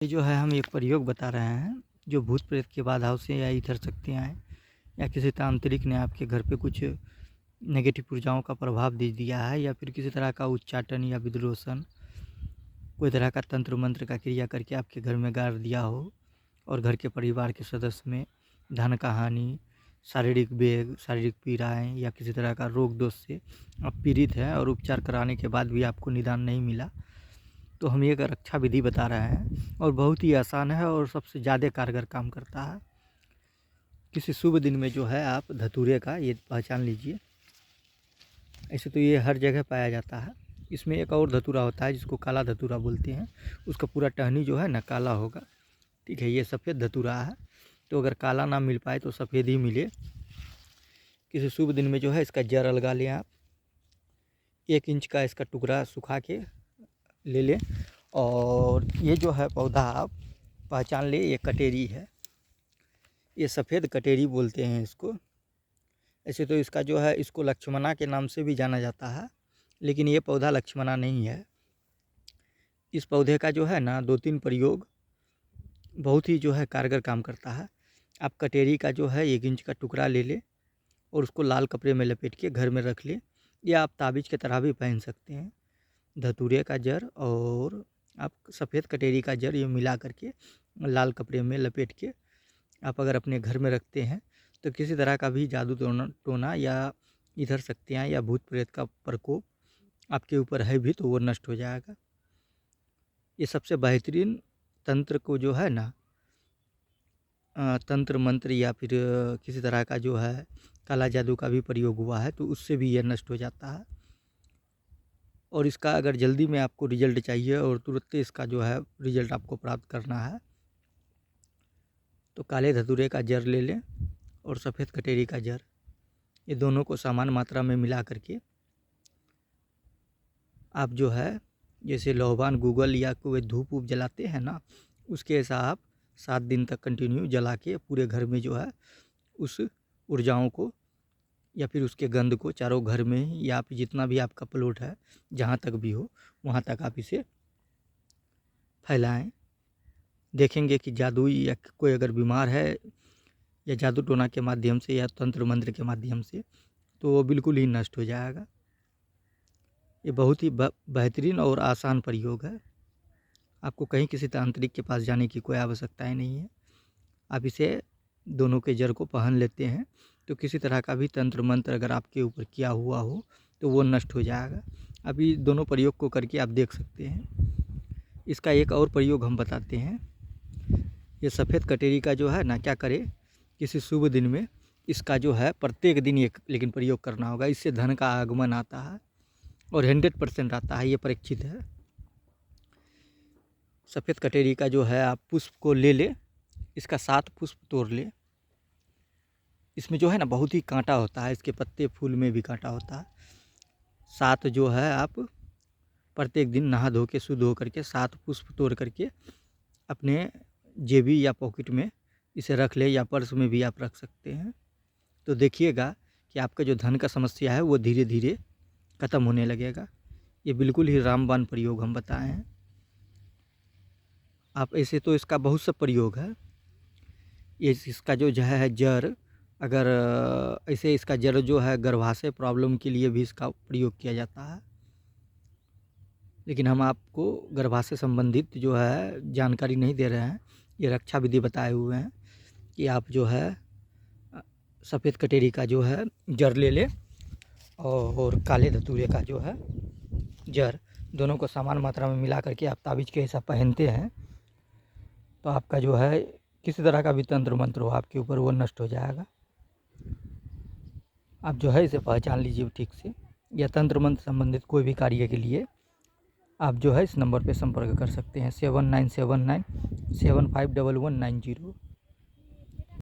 ये जो है हम एक प्रयोग बता रहे हैं जो भूत प्रेत की बाधाओं से या इधर शक्तियाँ हैं या किसी तांत्रिक ने आपके घर पे कुछ नेगेटिव ऊर्जाओं का प्रभाव दे दिया है या फिर किसी तरह का उच्चाटन या विद्रोसन कोई तरह का तंत्र मंत्र का क्रिया करके आपके घर में गाड़ दिया हो और घर के परिवार के सदस्य में धन का हानि, शारीरिक वेग, शारीरिक पीड़ाएँ या किसी तरह का रोग दोष से आप पीड़ित हैं और उपचार कराने के बाद भी आपको निदान नहीं मिला, तो हम एक रक्षा विधि बता रहे हैं और बहुत ही आसान है और सबसे ज़्यादा कारगर काम करता है। किसी शुभ दिन में जो है आप धतूरे का ये पहचान लीजिए। ऐसे तो ये हर जगह पाया जाता है। इसमें एक और धतूरा होता है जिसको काला धतूरा बोलते हैं। उसका पूरा टहनी जो है ना काला होगा, ठीक है। ये सफ़ेद धतूरा है, तो अगर काला ना मिल पाए तो सफ़ेद ही मिले। किसी शुभ दिन में जो है इसका जड़ लगा लें आप। 1 इंच का इसका टुकड़ा सुखा के ले लें और ये जो है पौधा आप पहचान ले, ये कटेरी है। ये सफ़ेद कटेरी बोलते हैं इसको। ऐसे तो इसका जो है इसको लक्ष्मणा के नाम से भी जाना जाता है, लेकिन ये पौधा लक्ष्मणा नहीं है। इस पौधे का जो है ना 2-3 प्रयोग बहुत ही जो है कारगर काम करता है। आप कटेरी का जो है 1 इंच का टुकड़ा ले लें और उसको लाल कपड़े में लपेट के घर में रख लें, या आप ताबीज़ की तरह भी पहन सकते हैं। धतूरे का जड़ और आप सफ़ेद कटेरी का जड़ ये मिला करके लाल कपड़े में लपेट के आप अगर अपने घर में रखते हैं तो किसी तरह का भी जादू टोना या इधर शक्तियाँ या भूत प्रेत का प्रकोप आपके ऊपर है भी तो वो नष्ट हो जाएगा। ये सबसे बेहतरीन तंत्र को जो है ना तंत्र मंत्र या फिर किसी तरह का जो है काला जादू का भी प्रयोग हुआ है तो उससे भी यह नष्ट हो जाता है। और इसका अगर जल्दी में आपको रिजल्ट चाहिए और तुरंत इसका जो है रिजल्ट आपको प्राप्त करना है तो काले धतूरे का जड़ ले लें और सफ़ेद कटेरी का जड़, ये दोनों को समान मात्रा में मिला करके आप जो है जैसे लोहबान गूगल या कोई धूप वूप जलाते हैं ना, उसके ऐसा आप 7 दिन तक कंटिन्यू जला के पूरे घर में जो है उस ऊर्जाओं को या फिर उसके गंध को चारों घर में ही या फिर जितना भी आपका प्लॉट है जहाँ तक भी हो वहाँ तक आप इसे फैलाएं। देखेंगे कि जादू या कोई अगर बीमार है या जादू टोना के माध्यम से या तंत्र मंत्र के माध्यम से तो वो बिल्कुल ही नष्ट हो जाएगा। ये बहुत ही बेहतरीन और आसान प्रयोग है। आपको कहीं किसी तांत्रिक के पास जाने की कोई आवश्यकता ही नहीं है। आप इसे दोनों के जड़ को पहन लेते हैं तो किसी तरह का भी तंत्र मंत्र अगर आपके ऊपर किया हुआ हो तो वो नष्ट हो जाएगा। अभी दोनों प्रयोग को करके आप देख सकते हैं। इसका एक और प्रयोग हम बताते हैं। ये सफ़ेद कटेरी का जो है ना क्या करें, किसी शुभ दिन में इसका जो है प्रत्येक दिन एक लेकिन प्रयोग करना होगा। इससे धन का आगमन आता है और 100% आता है, ये परीक्षित है। सफ़ेद कटेरी का जो है आप पुष्प को ले लें, इसका 7 पुष्प तोड़ लें। इसमें जो है ना बहुत ही कांटा होता है, इसके पत्ते फूल में भी कांटा होता है। 7 जो है आप प्रत्येक दिन नहा धो के शुद्ध होकर के 7 पुष्प तोड़ करके अपने जेबी या पॉकेट में इसे रख ले या पर्स में भी आप रख सकते हैं। तो देखिएगा कि आपका जो धन का समस्या है वो धीरे धीरे ख़त्म होने लगेगा। ये बिल्कुल ही रामबाण प्रयोग हम बताए हैं। आप ऐसे तो इसका बहुत सा प्रयोग है। ये इसका जो है जड़ अगर ऐसे इसका जड़ जो है गर्भाशय प्रॉब्लम के लिए भी इसका प्रयोग किया जाता है, लेकिन हम आपको गर्भाशय संबंधित जो है जानकारी नहीं दे रहे हैं। ये रक्षा विधि बताए हुए हैं कि आप जो है सफ़ेद कटेरी का जो है जड़ ले लें और काले धतूरे का जो है जड़, दोनों को समान मात्रा में मिला करके आप ताबीज़ के हिसाब पहनते हैं तो आपका जो है किसी तरह का भी तंत्र मंत्र हो आपके ऊपर वो नष्ट हो जाएगा। आप जो है इसे पहचान लीजिए ठीक से। या तंत्र मंत्र संबंधित कोई भी कार्य के लिए आप जो है इस नंबर पे संपर्क कर सकते हैं 7979 751190।